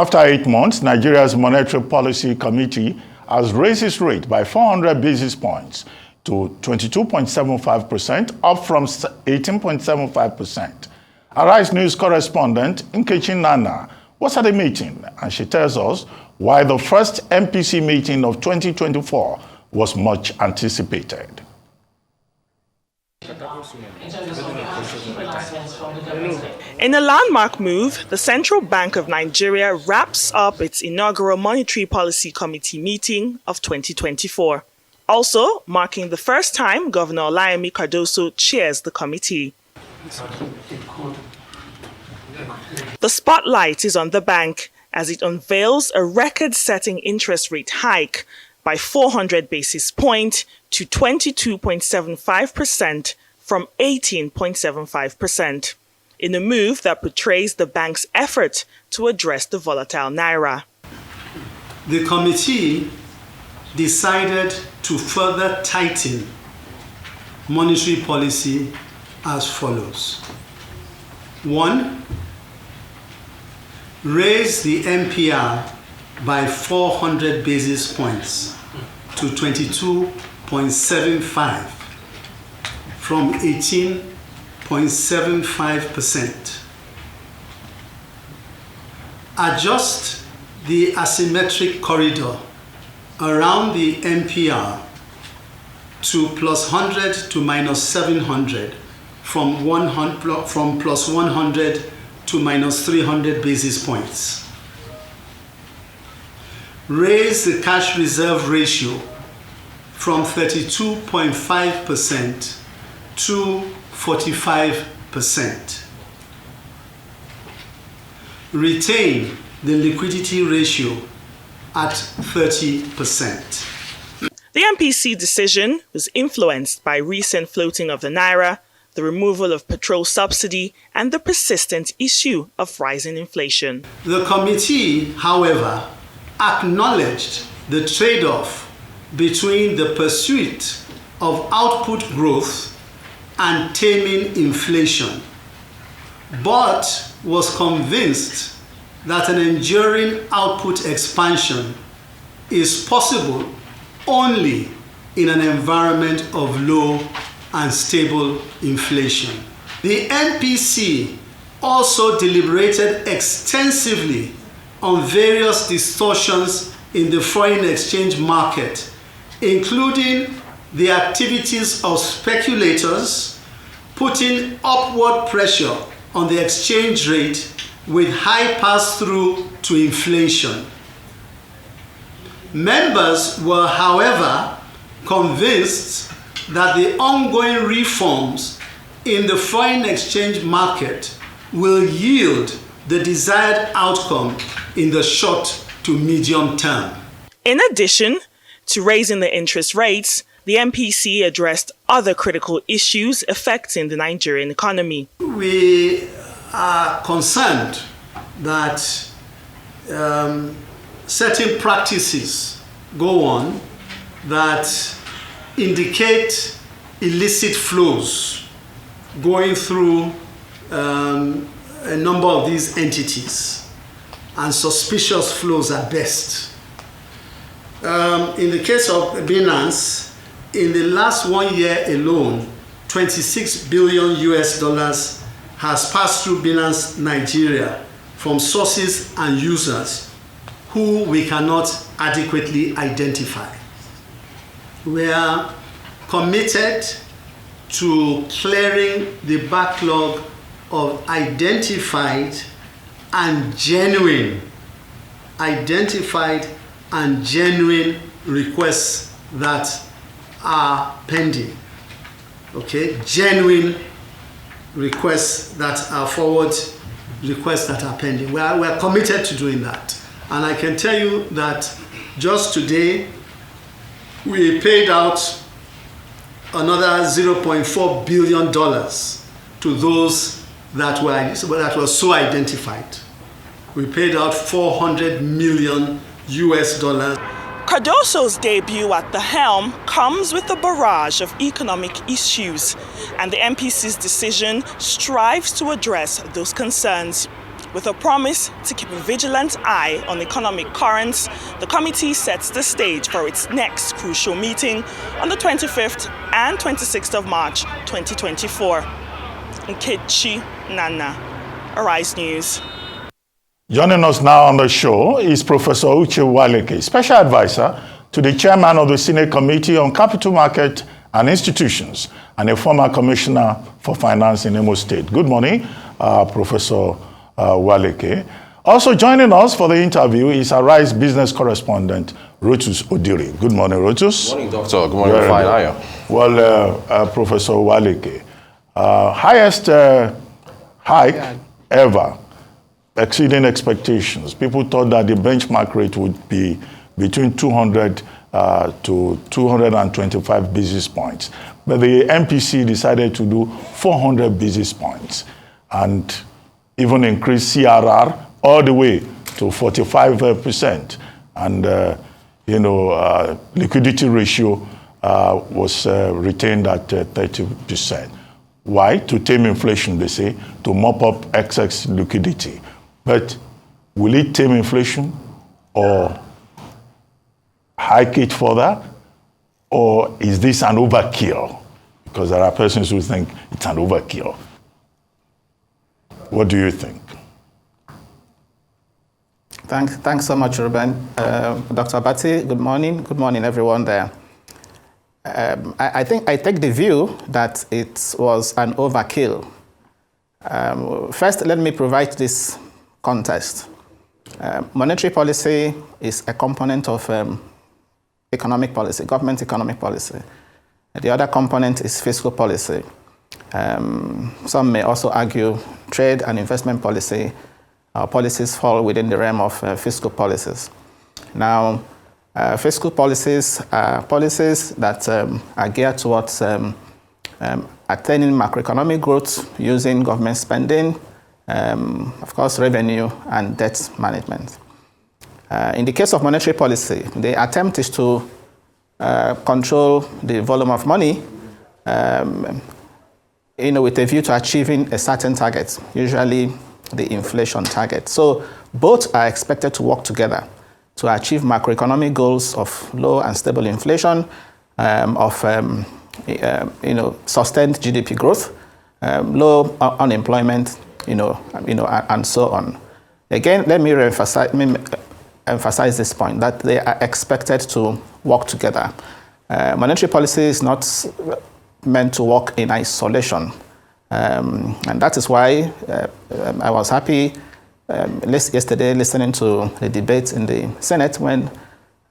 After 8 months, Nigeria's Monetary Policy Committee has raised its rate by 400 basis points to 22.75%, up from 18.75%. Arise News correspondent Nkechi Nana was at the meeting, and she tells us why the first MPC meeting of 2024 was much anticipated. In a landmark move, the Central Bank of Nigeria wraps up its inaugural Monetary Policy Committee meeting of 2024. Also, marking the first time Governor Olayemi Cardoso chairs the committee. The spotlight is on the bank as it unveils a record-setting interest rate hike by 400 basis points to 22.75% from 18.75%, in a move that portrays the bank's effort to address the volatile naira. The committee decided to further tighten monetary policy as follows. 1. Raise the MPR by 400 basis points to 22.75 from 18.75%. Adjust the asymmetric corridor around the MPR to plus 100 to minus 700 from plus 100 to minus 300 basis points. Raise the cash reserve ratio from 32.5% to 45%. Retain the liquidity ratio at 30%. The MPC decision was influenced by recent floating of the naira, the removal of petrol subsidy, and the persistent issue of rising inflation. The committee, however, acknowledged the trade-off between the pursuit of output growth and taming inflation, but was convinced that an enduring output expansion is possible only in an environment of low and stable inflation. The MPC also deliberated extensively on various distortions in the foreign exchange market, including the activities of speculators, putting upward pressure on the exchange rate with high pass-through to inflation. Members were, however, convinced that the ongoing reforms in the foreign exchange market will yield the desired outcome in the short to medium term. In addition to raising the interest rates, the MPC addressed other critical issues affecting the Nigerian economy. We are concerned that certain practices go on that indicate illicit flows going through a number of these entities, and suspicious flows at best. In the case of Binance, in the last 1 year alone, $26 billion has passed through Binance Nigeria from sources and users who we cannot adequately identify. We are committed to clearing the backlog of identified and genuine requests that are pending. Okay, genuine requests that are forward requests that are pending. We are committed to doing that. And I can tell you that just today, we paid out another $0.4 billion to those that were so identified. We paid out $400 million. Cardoso's debut at the helm comes with a barrage of economic issues, and the MPC's decision strives to address those concerns. With a promise to keep a vigilant eye on economic currents, the committee sets the stage for its next crucial meeting on the 25th and 26th of March 2024. Nkechi Nana, Arise News. Joining us now on the show is Professor Uche Uwaleke, Special Advisor to the Chairman of the Senate Committee on Capital Market and Institutions and a former Commissioner for Finance in Imo State. Good morning, Professor Uwaleke. Also joining us for the interview is Arise business correspondent, Rotus Odiri. Good morning, Rotus. Good morning, Doctor. Good morning, fine. How are you? Well, Professor Uwaleke, highest hike ever, exceeding expectations. People thought that the benchmark rate would be between 200 to 225 basis points. But the MPC decided to do 400 basis points and even increase CRR all the way to 45%. And, liquidity ratio was retained at 30%. Why? To tame inflation, they say, to mop up excess liquidity. But will it tame inflation or hike it further? Or is this an overkill? Because there are persons who think it's an overkill. What do you think? Thanks so much, Ruben. Dr. Abati, good morning. Good morning, everyone there. I think I take the view that it was an overkill. First, let me provide this context. Monetary policy is a component of economic policy, government economic policy. The other component is fiscal policy. Some may also argue trade and investment policy. Policies fall within the realm of fiscal policies. Now, fiscal policies are policies that are geared towards attaining macroeconomic growth using government spending, of course, revenue and debt management. In the case of monetary policy, the attempt is to control the volume of money with a view to achieving a certain target, usually the inflation target. So both are expected to work together to achieve macroeconomic goals of low and stable inflation, sustained GDP growth, low unemployment, and so on. Again, let me emphasize this point, that they are expected to work together. Monetary policy is not meant to work in isolation. And that is why I was happy yesterday listening to the debate in the Senate when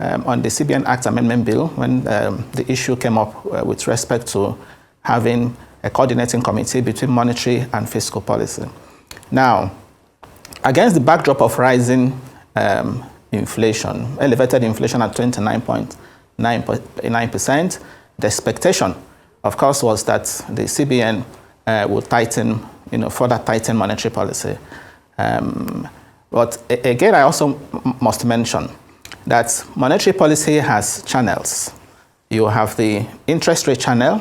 on the CBN Act Amendment Bill, when the issue came up with respect to having a coordinating committee between monetary and fiscal policy. Now, against the backdrop of rising inflation, elevated inflation at 29.9%, the expectation, of course, was that the CBN would further tighten monetary policy. But again, I also must mention that monetary policy has channels. You have the interest rate channel,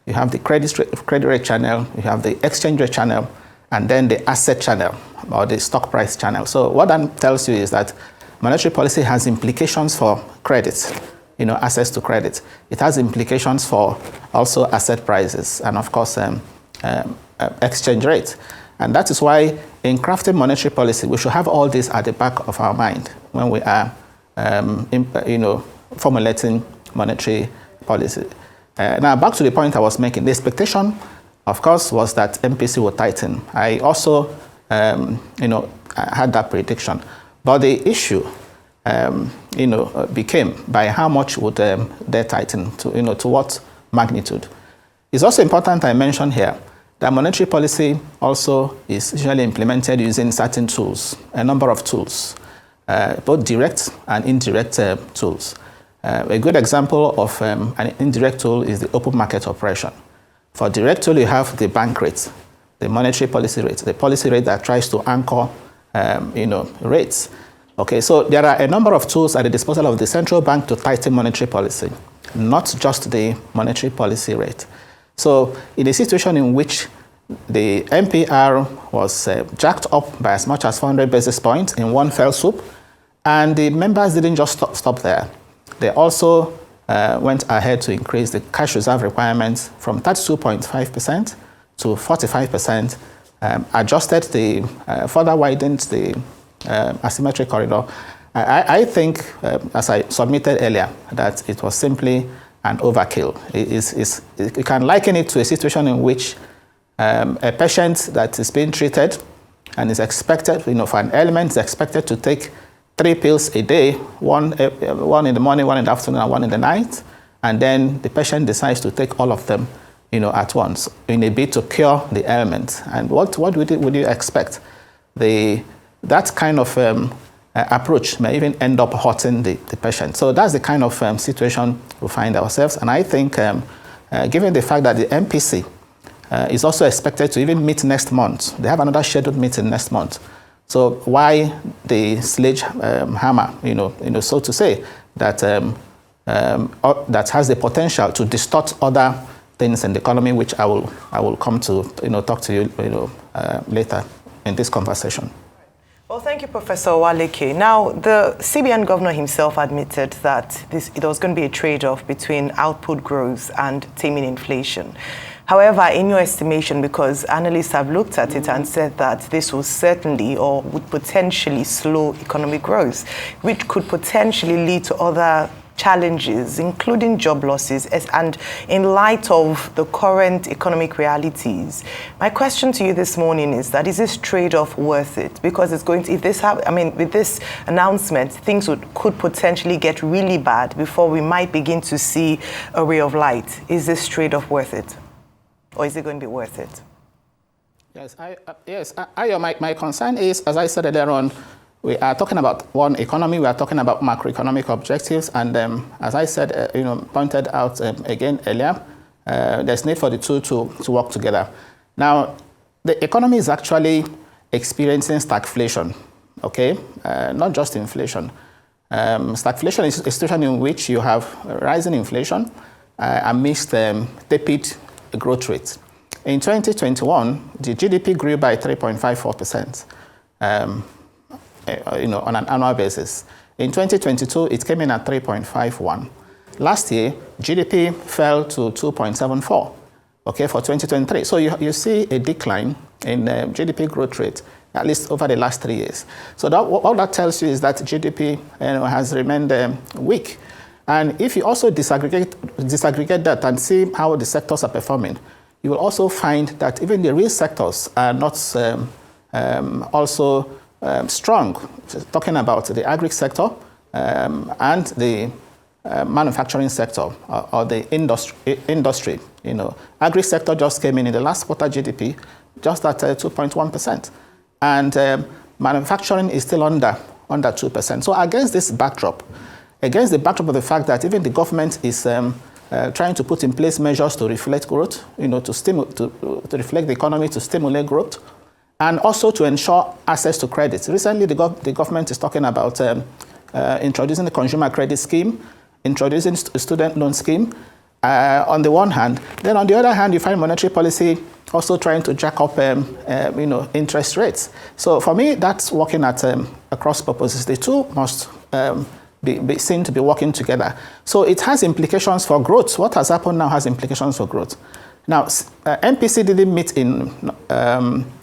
you have the credit rate channel, you have the exchange rate channel, and then the asset channel or the stock price channel. So what that tells you is that monetary policy has implications for credit, access to credit. It has implications for also asset prices and, of course, exchange rate. And that is why in crafting monetary policy, we should have all this at the back of our mind when we are formulating monetary policy. Now, back to the point I was making. The expectation, of course, was that MPC would tighten. I also, had that prediction. But the issue, became by how much would they tighten to what magnitude. It's also important I mention here that monetary policy also is usually implemented using certain tools, a number of tools, both direct and indirect tools. A good example of an indirect tool is the open market operation. For direct tool, you have the bank rate, the monetary policy rate, the policy rate that tries to anchor, rates. Okay, so there are a number of tools at the disposal of the central bank to tighten monetary policy, not just the monetary policy rate. So in a situation in which the MPR was jacked up by as much as 400 basis points in one fell swoop. And the members didn't just stop there. They also went ahead to increase the cash reserve requirements from 32.5% to 45%, adjusted further widened the asymmetric corridor. I think, as I submitted earlier, that it was simply an overkill. You can liken it to a situation in which a patient that is being treated and is expected, for an ailment, is expected to take 3 pills a day, one in the morning, one in the afternoon, and one in the night, and then the patient decides to take all of them, at once in a bid to cure the ailment. And what would you expect? That kind of approach may even end up hurting the patient. So that's the kind of situation we find ourselves. And I think, given the fact that the MPC is also expected to even meet next month, they have another scheduled meeting next month. So why the sledgehammer, so to say, that has the potential to distort other things in the economy, which I will come to talk to you later in this conversation. Well, thank you, Professor Uwaleke. Now, the CBN governor himself admitted that there was going to be a trade-off between output growth and taming inflation. However, in your estimation, because analysts have looked at it and said that this will certainly or would potentially slow economic growth, which could potentially lead to other challenges, including job losses, and in light of the current economic realities. My question to you this morning is that, is this trade-off worth it? Because it's going to, with this announcement, things could potentially get really bad before we might begin to see a ray of light. Is this trade-off worth it? Or is it going to be worth it? Yes, my concern is, as I said earlier on, we are talking about one economy, we are talking about macroeconomic objectives, and as I said, pointed out again earlier, there's need for the two to work together. Now, the economy is actually experiencing stagflation, okay? Not just inflation. Stagflation is a situation in which you have rising inflation amidst tepid growth rate. In 2021, the GDP grew by 3.54%, on an annual basis. In 2022, it came in at 3.51. Last year, GDP fell to 2.74, okay, for 2023. So you see a decline in GDP growth rate, at least over the last 3 years. So what that tells you is that GDP has remained weak. And if you also disaggregate that and see how the sectors are performing, you will also find that even the real sectors are not also strong. Talking about the agri sector and the manufacturing sector or the industry. Agri sector just came in the last quarter GDP just at 2.1%, and manufacturing is still under 2%. So against this backdrop, against the backdrop of the fact that even the government is trying to put in place measures to reflect growth, to reflect the economy, to stimulate growth, and also to ensure access to credit. Recently, the government is talking about introducing the consumer credit scheme, introducing a student loan scheme on the one hand. Then on the other hand, you find monetary policy also trying to jack up interest rates. So for me, that's working at cross purposes. The two must be seen to be working together. So it has implications for growth. What has happened now has implications for growth. Now, MPC didn't meet in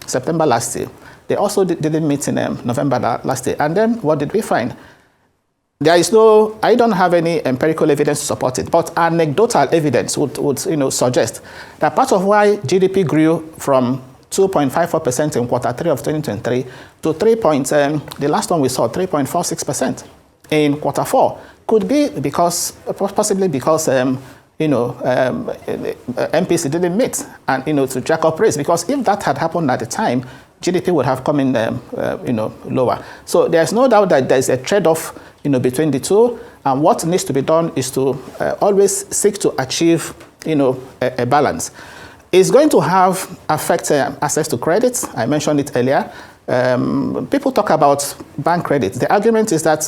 September last year. They also didn't meet in November last year. And then what did we find? I don't have any empirical evidence to support it, but anecdotal evidence would suggest that part of why GDP grew from 2.54% in quarter 3 of 2023 to the last one we saw, 3.46% in quarter 4, could be possibly because MPC didn't meet and to jack up rates, because if that had happened at the time, GDP would have come in lower. So there's no doubt that there's a trade-off between the two, and what needs to be done is to always seek to achieve a balance. It's going to affect access to credit. I mentioned it earlier. people talk about bank credit. The argument is that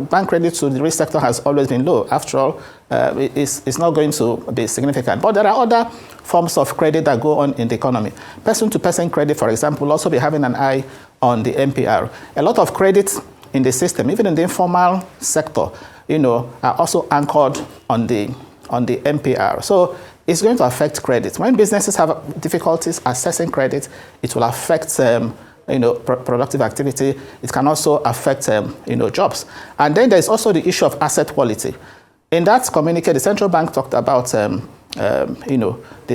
bank credit to the real sector has always been low. After all, it's not going to be significant. But there are other forms of credit that go on in the economy. Person-to-person credit, for example, will also be having an eye on the MPR. A lot of credit in the system, even in the informal sector, are also anchored on the MPR. So it's going to affect credit. When businesses have difficulties assessing credit, it will affect productive activity. It can also affect jobs. And then there's also the issue of asset quality. In that communique, the central bank talked about the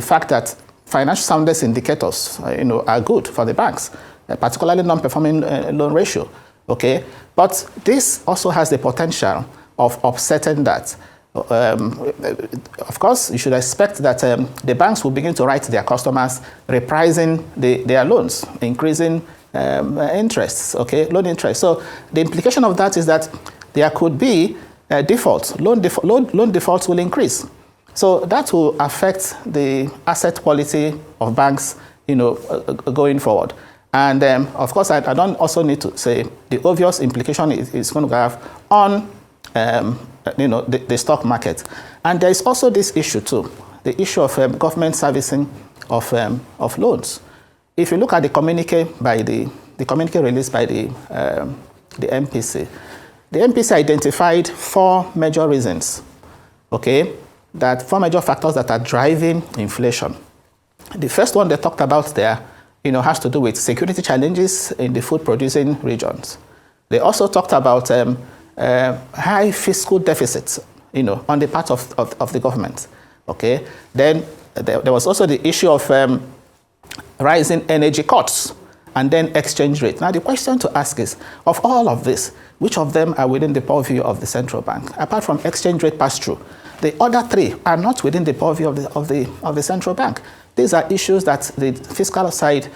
fact that financial soundness indicators are good for the banks, particularly non-performing loan ratio. Okay, but this also has the potential of upsetting that. Of course, you should expect that the banks will begin to write to their customers, repricing their loans, increasing interests, okay, loan interest. So the implication of that is that there could be defaults. Loan defaults will increase. So that will affect the asset quality of banks, going forward. And of course, I don't also need to say the obvious implication is going to have on the stock market. And there is also this issue too, the issue of government servicing of loans. If you look at the communique released by the MPC, the MPC identified 4 major reasons, okay, 4 major factors that are driving inflation. The first one they talked about there, has to do with security challenges in the food producing regions. They also talked about high fiscal deficits, on the part of the government. Okay. Then there was also the issue of rising energy costs and then exchange rate. Now the question to ask is, of all of this, which of them are within the purview of the central bank? Apart from exchange rate pass-through, the other 3 are not within the purview of the central bank. These are issues that the fiscal side,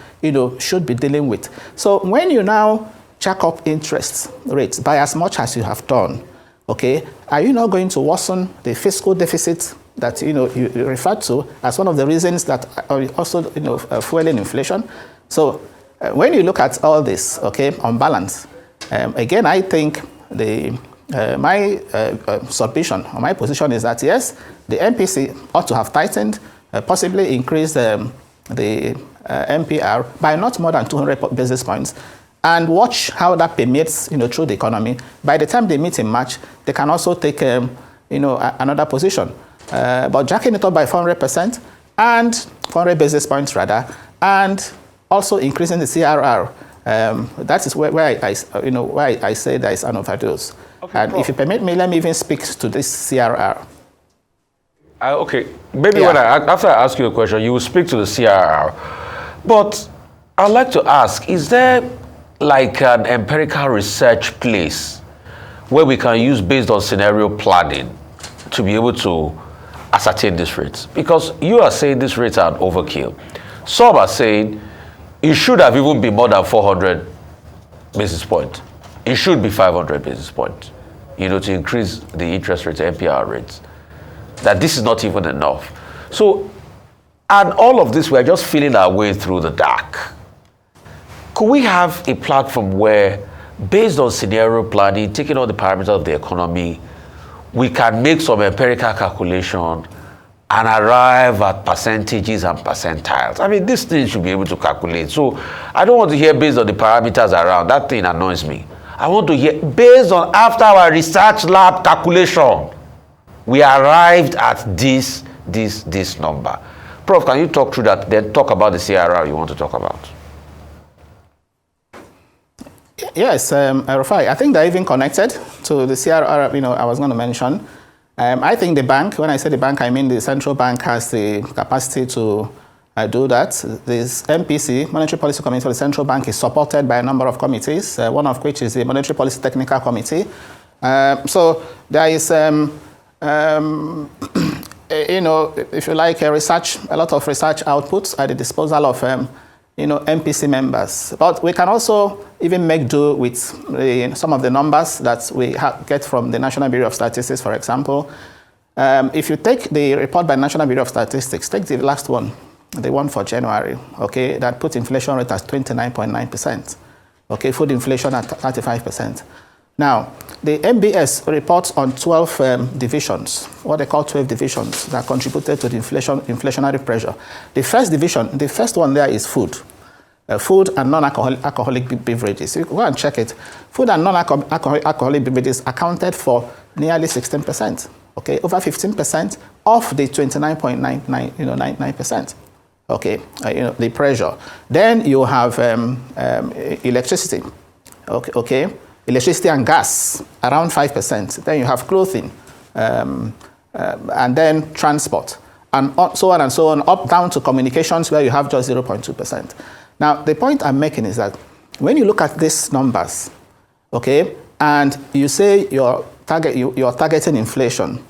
should be dealing with. So when you now jack up interest rates by as much as you have done, okay, are you not going to worsen the fiscal deficit that you referred to as one of the reasons that are also fueling inflation? So when you look at all this, okay, on balance, again, I think my submission or my position is that yes, the MPC ought to have tightened, possibly increased the MPR by not more than 200 basis points, and watch how that permeates through the economy. By the time they meet in March, they can also take another position. But jacking it up by 400% and 400 basis points rather, and also increasing the CRR. That is where I say there is an overdose. Okay, and Prof, if you permit me, let me even speak to this CRR. Okay, maybe after I ask you a question, you will speak to the CRR. But I'd like to ask, is there like an empirical research place where we can use based on scenario planning to be able to ascertain these rates? Because you are saying these rates are an overkill. Some are saying it should have even been more than 400 basis points. It should be 500 basis points, to increase the interest rates, MPR rates. That this is not even enough. So, and all of this, we're just feeling our way through the dark. Could we have a platform where, based on scenario planning, taking all the parameters of the economy, we can make some empirical calculation and arrive at percentages and percentiles? I mean, this thing should be able to calculate. So I don't want to hear based on the parameters around. That thing annoys me. I want to hear based on after our research lab calculation, we arrived at this number. Prof, can you talk through that, then talk about the CRR you want to talk about? Yes, Rafai, I think they're even connected to the CRR, I was going to mention. I think the bank, when I say the bank, I mean the central bank has the capacity to do that. This MPC, Monetary Policy Committee for the Central Bank, is supported by a number of committees, one of which is the Monetary Policy Technical Committee. So there is, if you like, a lot of research outputs at the disposal of MPC members. But we can also even make do with some of the numbers that we get from the National Bureau of Statistics, for example. If you take the report by National Bureau of Statistics, take the last one, the one for January, okay, that put inflation rate as 29.9%. Okay, food inflation at 35%. Now, the MBS reports on 12 divisions, what they call 12 divisions that contributed to the inflationary pressure. The first division, the first one there is food. Food and non-alcoholic beverages. You go and check it. Food and non-alcoholic beverages accounted for nearly 16%. Okay, over 15% of the 29.99%. Okay, the pressure. Then you have electricity. Okay, electricity and gas around 5%. Then you have clothing, and then transport, and so on and so on, up down to communications where you have just 0.2%. Now, the point I'm making is that when you look at these numbers, okay, and you say you're targeting inflation,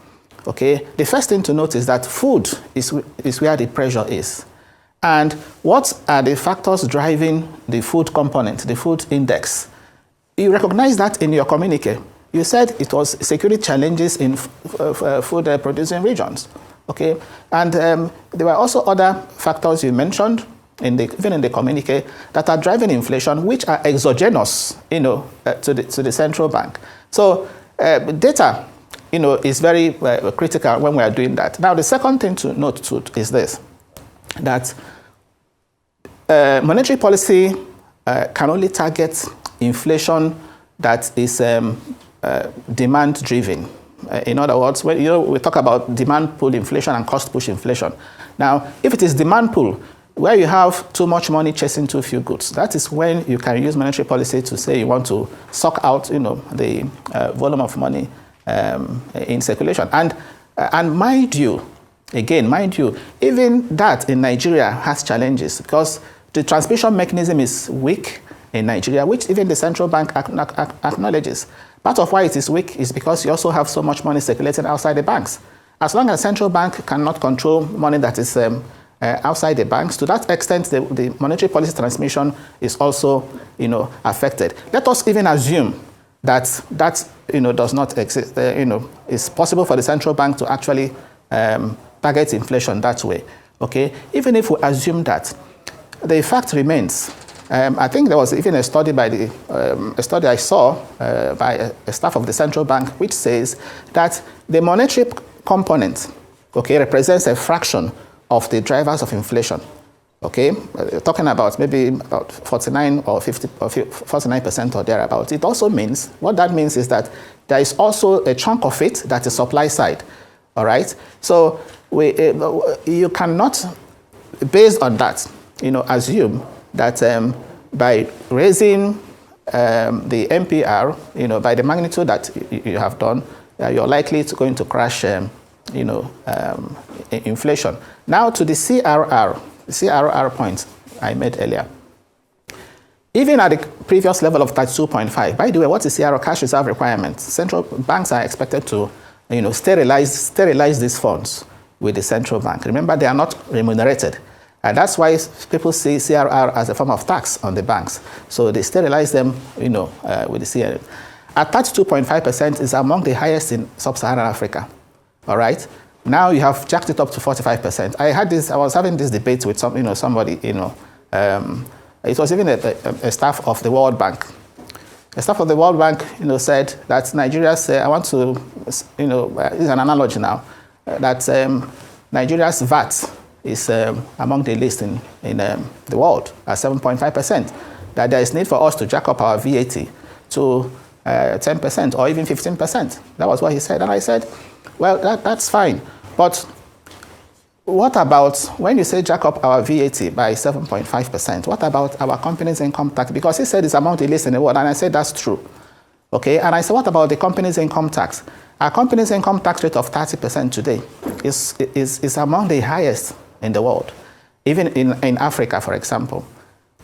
okay, the first thing to note is that food is where the pressure is. And what are the factors driving the food component, the food index? You recognize that in your communique. You said it was security challenges in food producing regions, okay? And there were also other factors you mentioned, even in the communique, that are driving inflation, which are exogenous, to the central bank. So data, is very critical when we are doing that. Now, the second thing to note too is this, that monetary policy can only target inflation that is demand-driven. In other words, when we talk about demand pull inflation and cost push inflation. Now, if it is demand pull, where you have too much money chasing too few goods, that is when you can use monetary policy to say you want to suck out, the volume of money in circulation. And mind you, even that in Nigeria has challenges because the transmission mechanism is weak in Nigeria, which even the central bank acknowledges. Part of why it is weak is because you also have so much money circulating outside the banks. As long as central bank cannot control money that is outside the banks, to that extent, the monetary policy transmission is also, affected. Let us even assume that does not exist. It's possible for the central bank to actually target inflation that way. Okay, even if we assume that, the fact remains. I think there was even a study a study I saw by a staff of the central bank, which says that the monetary component, okay, represents a fraction of the drivers of inflation. Okay, talking about maybe about 49 or 50 or 49% or thereabouts. It also means, what that means is that there is also a chunk of it that is supply side. All right, so you cannot, based on that, assume that by raising the MPR, by the magnitude that you have done, you're likely going to crash, inflation. Now to the CRR point I made earlier. Even at the previous level of 32.5, by the way, what is CRR? Cash reserve requirement? Central banks are expected to, sterilize these funds with the central bank. Remember, they are not remunerated. And that's why people see CRR as a form of tax on the banks. So they sterilize them, with the CRR. At 32.5% is among the highest in sub-Saharan Africa. All right. Now you have jacked it up to 45%. I was having this debate with somebody, it was even a staff of the World Bank. A staff of the World Bank, said that Nigeria's, I want to, it's an analogy now, that Nigeria's VAT is among the least in the world at 7.5%. That there is need for us to jack up our VAT to 10% or even 15%. That was what he said. And I said, well, that's fine. But what about when you say jack up our VAT by 7.5%? What about our company's income tax? Because he said it's among the least in the world, and I said that's true. Okay, and I said, what about the company's income tax? Our company's income tax rate of 30% today is among the highest in the world, even in Africa, for example.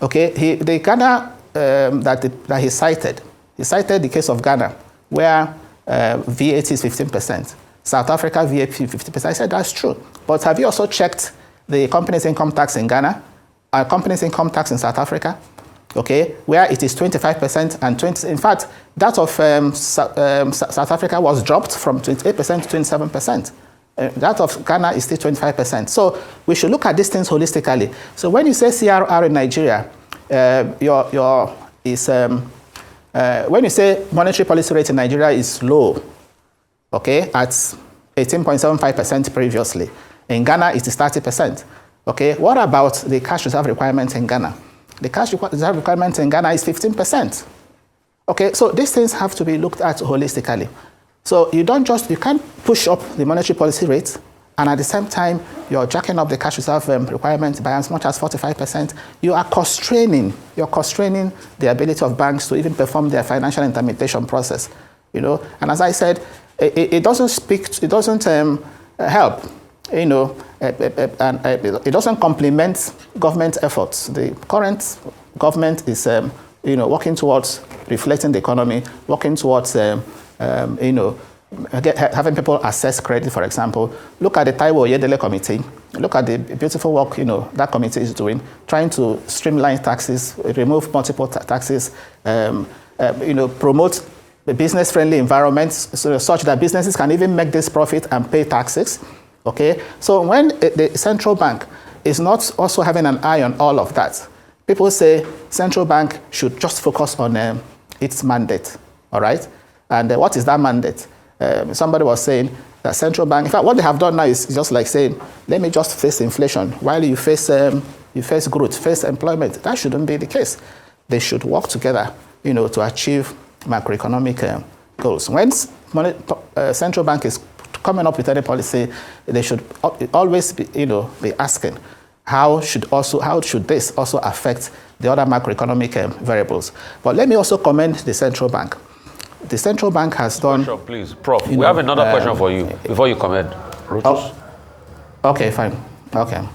Okay, the Ghana that he cited the case of Ghana, where VAT is 15%. South Africa, VAT 50%. I said, that's true. But have you also checked the company's income tax in Ghana, our company's income tax in South Africa? Okay, where it is 25% and 20%. In fact, that of South Africa was dropped from 28% to 27%. That of Ghana is still 25%. So we should look at these things holistically. So when you say CRR in Nigeria, your is when you say monetary policy rate in Nigeria is low, okay, at 18.75% previously. In Ghana, it is 30%. Okay, what about the cash reserve requirement in Ghana? The cash reserve requirement in Ghana is 15%. Okay, so these things have to be looked at holistically. So you can't push up the monetary policy rate, and at the same time, you're jacking up the cash reserve requirement by as much as 45%. You're constraining the ability of banks to even perform their financial intermediation process. And as I said, it doesn't help. And it doesn't complement government efforts. The current government is, working towards reflecting the economy, working towards, having people assess credit, for example. Look at the Taiwo Oyedele Committee. Look at the beautiful work, that committee is doing, trying to streamline taxes, remove multiple taxes, promote a business-friendly environment such that businesses can even make this profit and pay taxes. Okay, so when the central bank is not also having an eye on all of that, people say central bank should just focus on its mandate, all right? And what is that mandate? Somebody was saying that central bank, in fact, what they have done now is just like saying, let me just face inflation while you face growth, face employment. That shouldn't be the case. They should work together, to achieve macroeconomic goals. When central bank is coming up with any policy, they should always be asking, how should this also affect the other macroeconomic variables? But let me also commend the central bank. The central bank has done... Sure, please. Prof, we have another question for you before you comment. Okay, fine. Okay.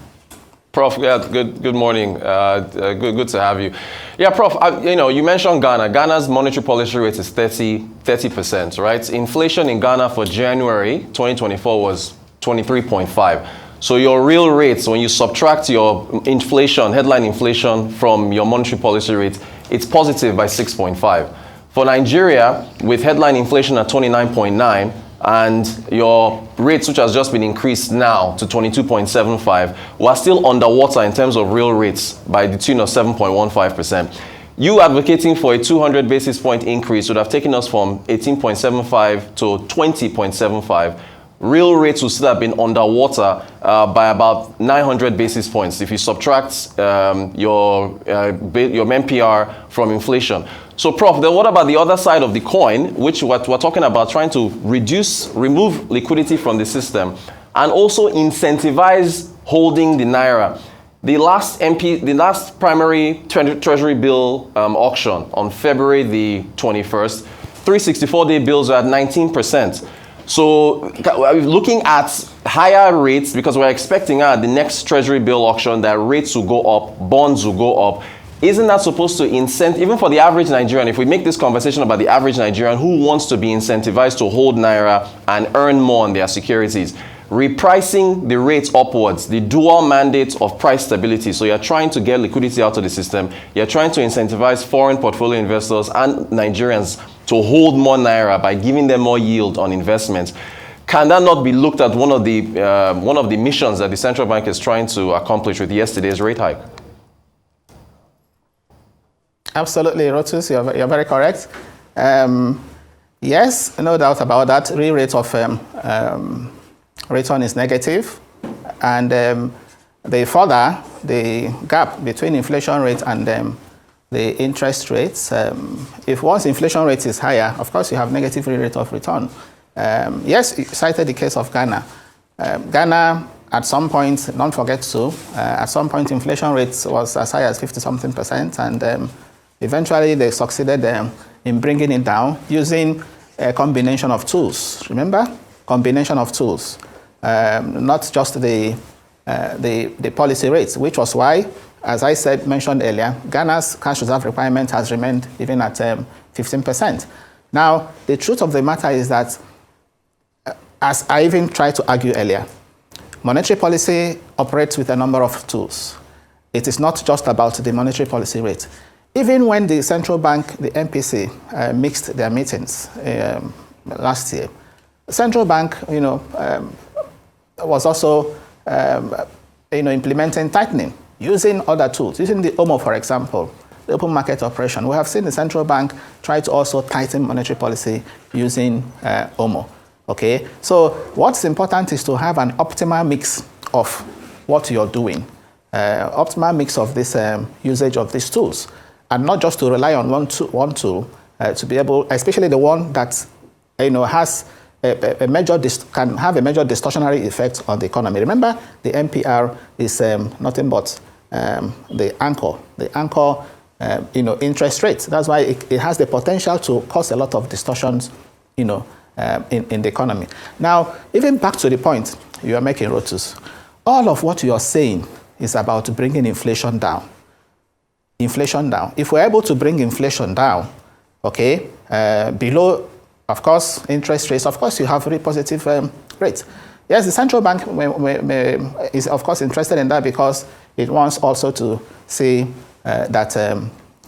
Prof, yeah, good morning. Good to have you. Yeah, Prof, you mentioned Ghana. Ghana's monetary policy rate is 30%, right? Inflation in Ghana for January 2024 was 23.5. So your real rates, when you subtract your inflation, headline inflation from your monetary policy rate, it's positive by 6.5. For Nigeria, with headline inflation at 29.9, and your rates, which has just been increased now to 22.75, we're still underwater in terms of real rates by the tune of 7.15%. You advocating for a 200 basis point increase would have taken us from 18.75 to 20.75. Real rates would still have been underwater by about 900 basis points if you subtract your MPR from inflation. So, Prof, then what about the other side of the coin, which we're talking about trying to remove liquidity from the system and also incentivize holding the Naira? The last primary treasury bill auction on February the 21st, 364-day bills are at 19%. So looking at higher rates, because we're expecting at the next treasury bill auction that rates will go up, bonds will go up, isn't that supposed to incent, even for the average Nigerian, if we make this conversation about the average Nigerian who wants to be incentivized to hold Naira and earn more on their securities, repricing the rates upwards, the dual mandate of price stability. So you're trying to get liquidity out of the system. You're trying to incentivize foreign portfolio investors and Nigerians to hold more Naira by giving them more yield on investments. Can that not be looked at one of the missions that the central bank is trying to accomplish with yesterday's rate hike? Absolutely, Rotus, you're very correct. Yes, no doubt about that. Real rate of return is negative, and the gap between inflation rate and the interest rates, if once inflation rate is higher, of course you have negative real rate of return. Yes, you cited the case of Ghana. Ghana, at some point, don't forget to, at some point inflation rate was as high as 50-something%, and eventually they succeeded in bringing it down using a combination of tools. Remember? Combination of tools. Not just the policy rates, which was why, as I mentioned earlier, Ghana's cash reserve requirement has remained even at 15%. Now, the truth of the matter is that, as I even tried to argue earlier, monetary policy operates with a number of tools. It is not just about the monetary policy rate. Even when the central bank, the MPC, mixed their meetings last year, the central bank, was also, implementing tightening, using other tools, using the OMO, for example, the open market operation. We have seen the central bank try to also tighten monetary policy using OMO. Okay, so what's important is to have an optimal mix of what you're doing, optimal mix of this usage of these tools, and not just to rely on one tool to be able, especially the one that has a major can have a major distortionary effect on the economy. Remember, the MPR is nothing but the anchor interest rate. That's why it has the potential to cause a lot of distortions, in the economy. Now, even back to the point you are making, Rotus, all of what you are saying is about bringing inflation down. Inflation down. If we're able to bring inflation down, okay, below, of course, interest rates, of course, you have very positive rates. Yes, the central bank is, of course, interested in that because it wants also to see that,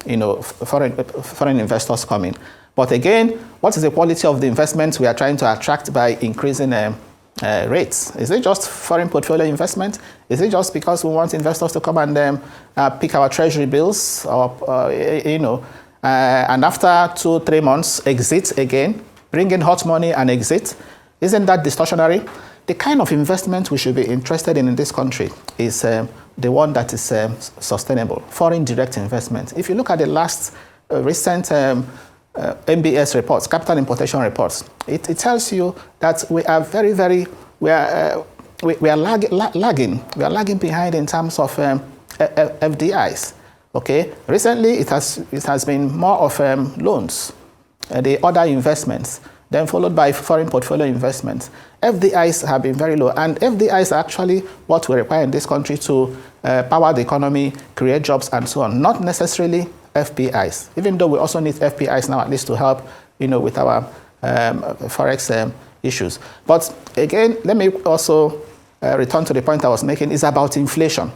foreign investors come in. But again, what is the quality of the investment we are trying to attract by increasing rates? Is it just foreign portfolio investment? Is it just because we want investors to come and pick our treasury bills, or and after 2-3 months exit again, bring in hot money and exit? Isn't that distortionary? The kind of investment we should be interested in this country is the one that is sustainable, foreign direct investment. If you look at the last recent MBS reports, capital importation reports, it tells you that we are lagging behind in terms of FDIs. Okay, recently it has been more of loans, the other investments, then followed by foreign portfolio investments. FDIs have been very low, and FDIs are actually what we require in this country to power the economy, create jobs, and so on. Not necessarily FPIs, even though we also need FPIs now at least to help, with our forex issues. But again, let me also return to the point I was making. It's about inflation.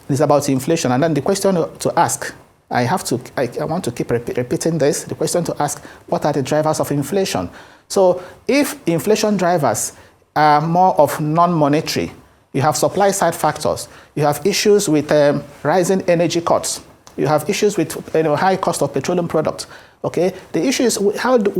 It's about inflation, and then the question to ask, I want to keep repeating this, the question to ask, what are the drivers of inflation? So if inflation drivers are more of non-monetary, you have supply side factors, you have issues with rising energy costs, you have issues with high cost of petroleum products. Okay, the issue is how do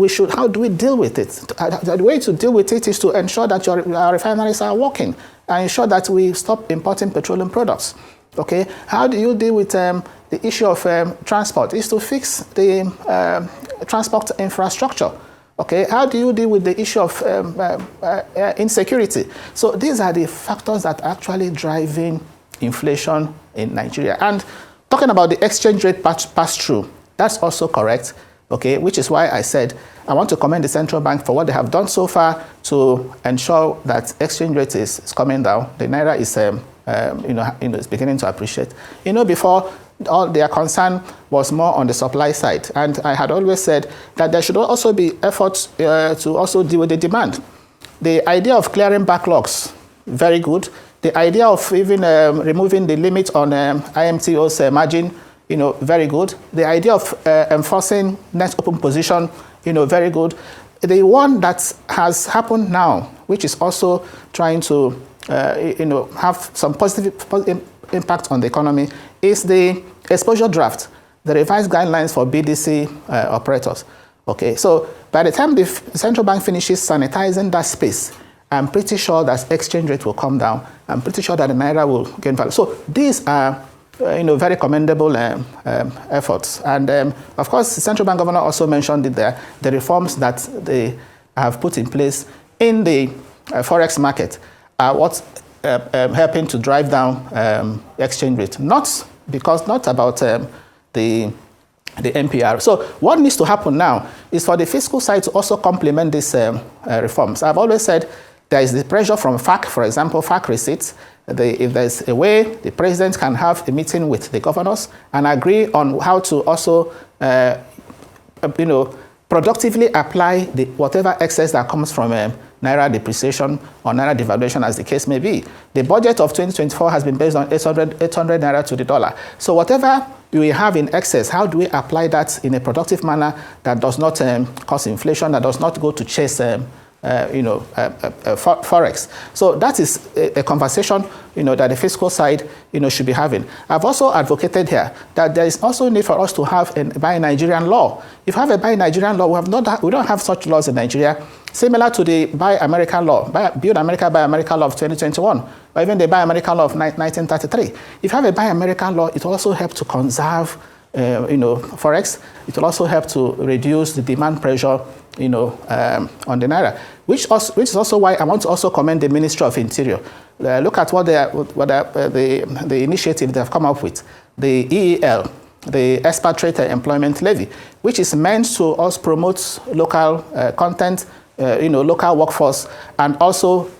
we deal with it? The way to deal with it is to ensure that our refineries are working and ensure that we stop importing petroleum products. Okay, how do you deal with the issue of transport? Is to fix the transport infrastructure. Okay, how do you deal with the issue of insecurity? So these are the factors that are actually driving inflation in Nigeria. And talking about the exchange rate pass-through, that's also correct. Okay, which is why I said I want to commend the central bank for what they have done so far to ensure that exchange rate is coming down. The naira is is beginning to appreciate. Before, all their concern was more on the supply side, and I had always said that there should also be efforts to also deal with the demand. The idea of clearing backlogs, very good. The idea of even removing the limit on IMTO's margin, very good. The idea of enforcing net open position, very good. The one that has happened now, which is also trying to have some positive impact on the economy, is the exposure draft, the revised guidelines for BDC operators. Okay, so by the time the central bank finishes sanitizing that space, I'm pretty sure that exchange rate will come down. I'm pretty sure that the naira will gain value. So these are very commendable efforts. And of course, the central bank governor also mentioned it there, the reforms that they have put in place in the forex market are what's helping to drive down exchange rate. Not about the MPR. So what needs to happen now is for the fiscal side to also complement these reforms. I've always said there is the pressure from FAC, for example, FAC receipts. If there's a way the president can have a meeting with the governors and agree on how to also, productively apply whatever excess that comes from naira depreciation or naira devaluation, as the case may be. The budget of 2024 has been based on 800 naira to the dollar. So whatever we have in excess, how do we apply that in a productive manner that does not cause inflation, that does not go to chase forex. So that is a conversation, that the fiscal side, should be having. I've also advocated here that there is also need for us to have a Buy Nigerian law. If you have a Buy Nigerian law, we don't have such laws in Nigeria, similar to the Buy American law, Build America, Buy American law of 2021, or even the Buy American law of 1933. If you have a Buy American law, it will also help to conserve, forex. It will also help to reduce the demand pressure, on the naira, which is also why I want to also commend the Ministry of Interior. Look at what the initiative they have come up with, the EEL, the Expatriate Employment Levy, which is meant to also promote local content, local workforce, and also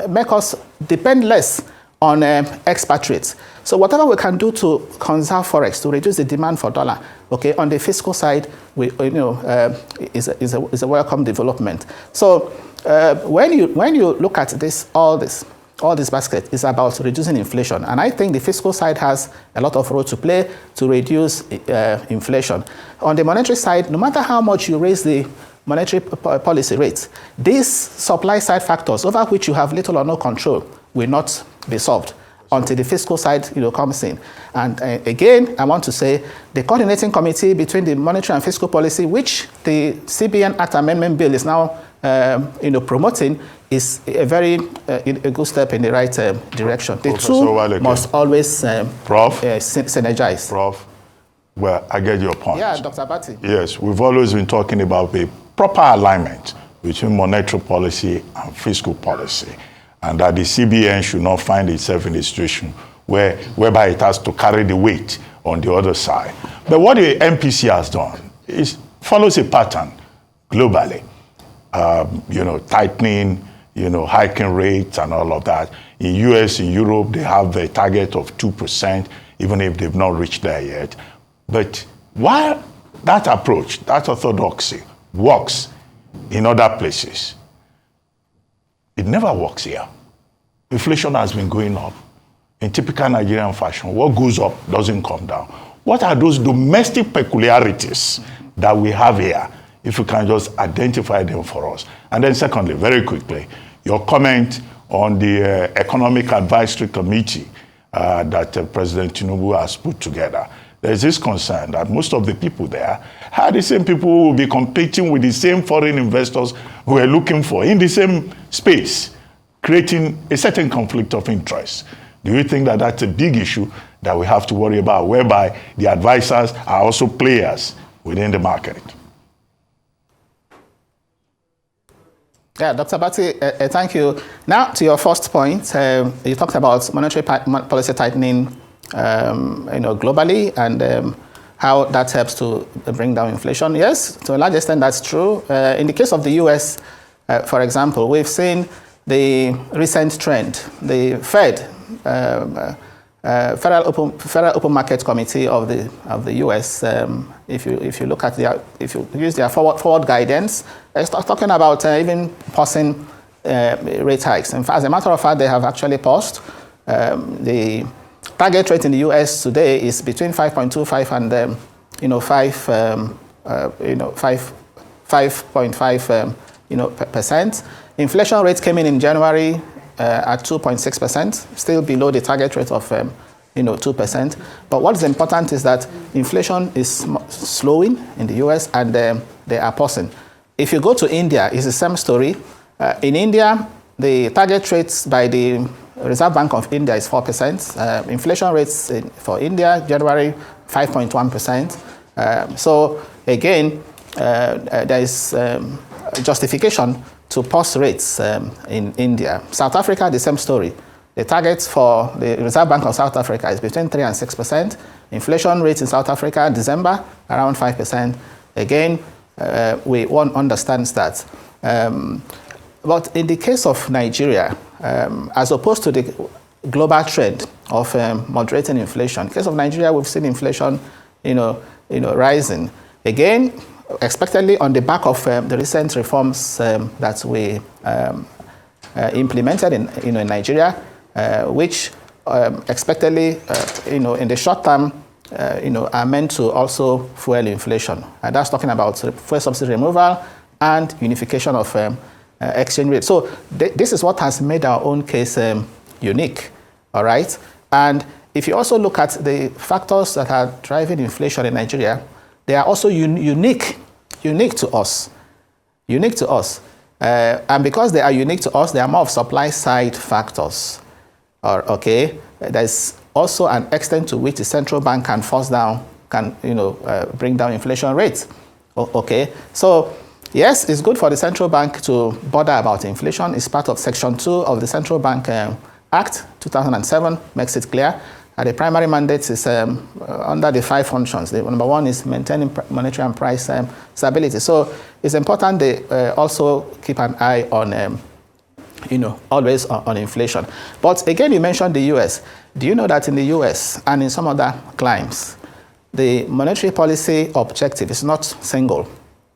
make us depend less on expatriates. So whatever we can do to conserve forex, to reduce the demand for dollar, okay, on the fiscal side, is a welcome development. So when you look at all this basket is about reducing inflation, and I think the fiscal side has a lot of role to play to reduce inflation. On the monetary side, no matter how much you raise the monetary policy rates, these supply side factors over which you have little or no control will not be solved until the fiscal side comes in. And again, I want to say the coordinating committee between the monetary and fiscal policy, which the CBN Act Amendment Bill is now promoting, is a very a good step in the right direction. The Professor two Uwaleke must always synergize. Prof, well, I get your point. Yeah, Dr. Bati. Yes, we've always been talking about the proper alignment between monetary policy and fiscal policy, and that the CBN should not find itself in a situation whereby it has to carry the weight on the other side. But what the MPC has done is follows a pattern globally, tightening, hiking rates and all of that. In US, in Europe, they have a target of 2%, even if they've not reached there yet. But while that approach, that orthodoxy, works in other places, it never works here. Inflation has been going up in typical Nigerian fashion. What goes up doesn't come down. What are those domestic peculiarities that we have here, if you can just identify them for us? And then secondly, very quickly, your comment on the Economic Advisory Committee that President Tinubu has put together. There's this concern that most of the people there are the same people who will be competing with the same foreign investors who are looking for in the same space, creating a certain conflict of interest. Do you think that that's a big issue that we have to worry about, whereby the advisors are also players within the market? Yeah, Dr. Bati, thank you. Now, to your first point, you talked about monetary policy tightening, globally, and how that helps to bring down inflation. Yes, to a large extent, that's true. In the case of the U.S., for example, we've seen the recent trend. The Fed, Federal Open Market Committee of the U.S. If you look at if you use their forward guidance, it's talking about even pausing rate hikes. In fact, as a matter of fact, they have actually paused. The target rate in the U.S. today is between 5.25 and 5.5 percent. Inflation rate came in January at 2.6%, still below the target rate of 2%. But what is important is that inflation is slowing in the U.S. and they are pausing. If you go to India, it's the same story. In India, the target rates by the Reserve Bank of India is 4%. Inflation rates for India, January, 5.1%. So again, there is justification to pause rates in India. South Africa, the same story. The target for the Reserve Bank of South Africa is between 3 and 6%. Inflation rate in South Africa, December, around 5%. Again, one understands that. But in the case of Nigeria, as opposed to the global trend of moderating inflation, in the case of Nigeria, we've seen inflation, rising. Again, expectedly on the back of the recent reforms that we implemented in Nigeria, which expectedly, in the short term, are meant to also fuel inflation. And that's talking about fuel subsidy removal and unification of exchange rate. So this is what has made our own case unique, all right? And if you also look at the factors that are driving inflation in Nigeria, they are also unique to us. Unique to us. And because they are unique to us, they are more of supply side factors. Okay? There's also an extent to which the central bank can bring down inflation rates. Okay? So, yes, it's good for the central bank to bother about inflation. It's part of Section 2 of the Central Bank Act 2007, makes it clear. The primary mandate is under the 5 functions. The number 1 is maintaining monetary and price stability. So it's important they also keep an eye on, always on inflation. But again, you mentioned the U.S. Do you know that in the U.S. and in some other climes, the monetary policy objective is not single?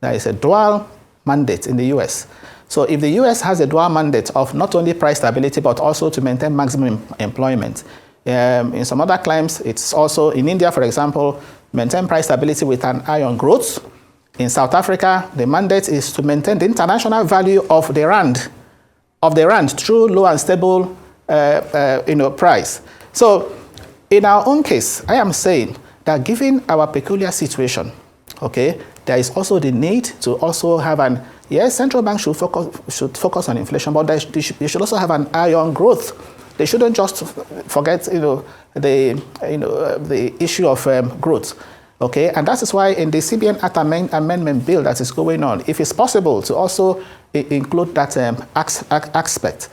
There is a dual mandate in the U.S. So if the U.S. has a dual mandate of not only price stability, but also to maintain maximum employment, in some other climes, it's also, in India, for example, maintain price stability with an eye on growth. In South Africa, the mandate is to maintain the international value of the rand through low and stable price. So in our own case, I am saying that given our peculiar situation, okay, there is also the need to also have central bank should focus on inflation, but they should also have an eye on growth. They shouldn't just forget, the issue of growth, okay? And that is why in the CBN Act amendment bill that is going on, if it's possible to also include that aspect,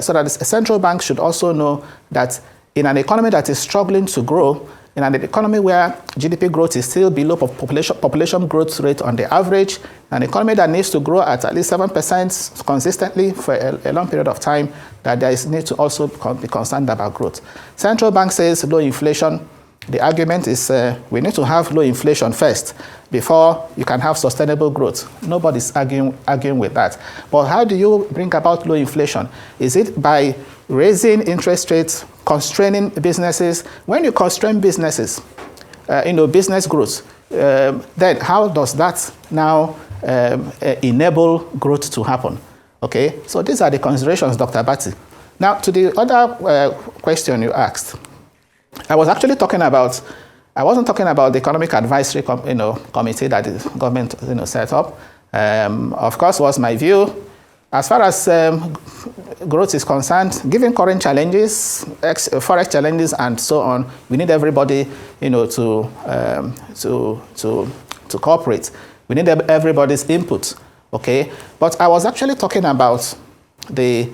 so that the central bank should also know that in an economy that is struggling to grow, in an economy where GDP growth is still below population growth rate on the average, an economy that needs to grow at least 7% consistently for a long period of time, that there is need to also be concerned about growth. Central bank says low inflation. The argument is we need to have low inflation first before you can have sustainable growth. Nobody's arguing with that. But how do you bring about low inflation? Is it by raising interest rates, constraining businesses? When you constrain businesses, business growth, then how does that now enable growth to happen? Okay, so these are the considerations, Dr. Batty. Now, to the other question you asked, I wasn't talking about the Economic Advisory Committee that the government set up. Of course, was my view. As far as growth is concerned, given current challenges, forex challenges, and so on, we need everybody, to cooperate. We need everybody's input, okay? But I was actually talking about a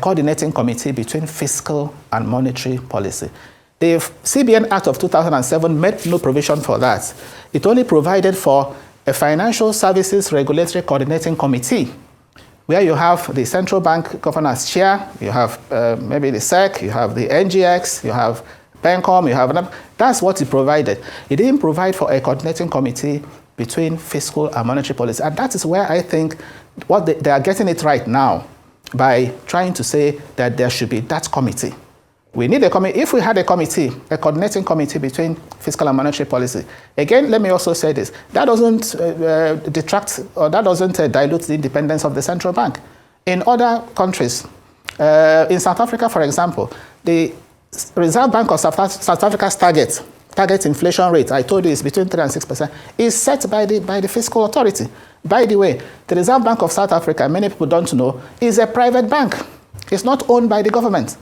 coordinating committee between fiscal and monetary policy. The CBN Act of 2007 made no provision for that. It only provided for a Financial Services Regulatory Coordinating Committee, where you have the central bank governance chair, you have maybe the SEC, you have the NGX, you have PENCOM, that's what it provided. It didn't provide for a coordinating committee between fiscal and monetary policy. And that is where I think what they are getting it right now by trying to say that there should be that committee. We need a committee. If we had a coordinating committee between fiscal and monetary policy, again, let me also say this, that doesn't detract or that doesn't dilute the independence of the central bank. In other countries, in South Africa, for example, the Reserve Bank of South Africa's target inflation rate, I told you, is between 3 and 6%, is set by the fiscal authority. By the way, the Reserve Bank of South Africa, many people don't know, is a private bank. It's not owned by the government.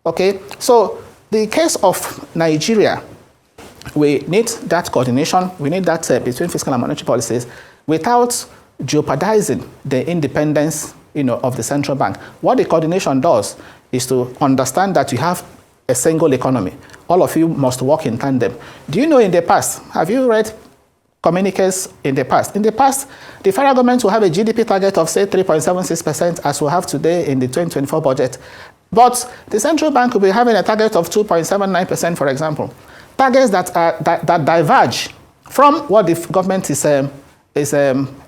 Okay, so the case of Nigeria, we need that coordination, we need that between fiscal and monetary policies without jeopardizing the independence, of the central bank. What the coordination does is to understand that you have a single economy. All of you must work in tandem. Do you know in the past, have you read communiques in the past? In the past, the federal government will have a GDP target of, say, 3.76%, as we have today in the 2024 budget. But the central bank will be having a target of 2.79%, for example. Targets that diverge from what the government is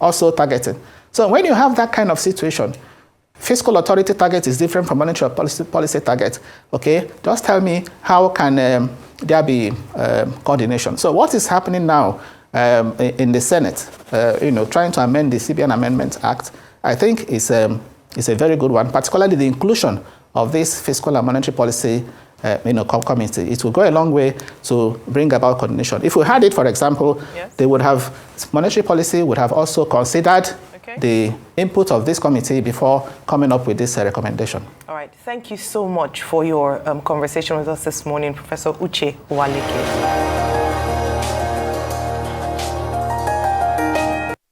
also targeting. So when you have that kind of situation, fiscal authority target is different from monetary policy target. Okay, just tell me how can there be coordination? So what is happening now in the Senate? Trying to amend the CBN Amendment Act. I think it's a very good one, particularly the inclusion of this fiscal and monetary policy committee. It will go a long way to bring about coordination. If we had it, for example, yes, they would have, monetary policy would have also considered the input of this committee before coming up with this recommendation. All right. Thank you so much for your conversation with us this morning, Professor Uche Uwaleke.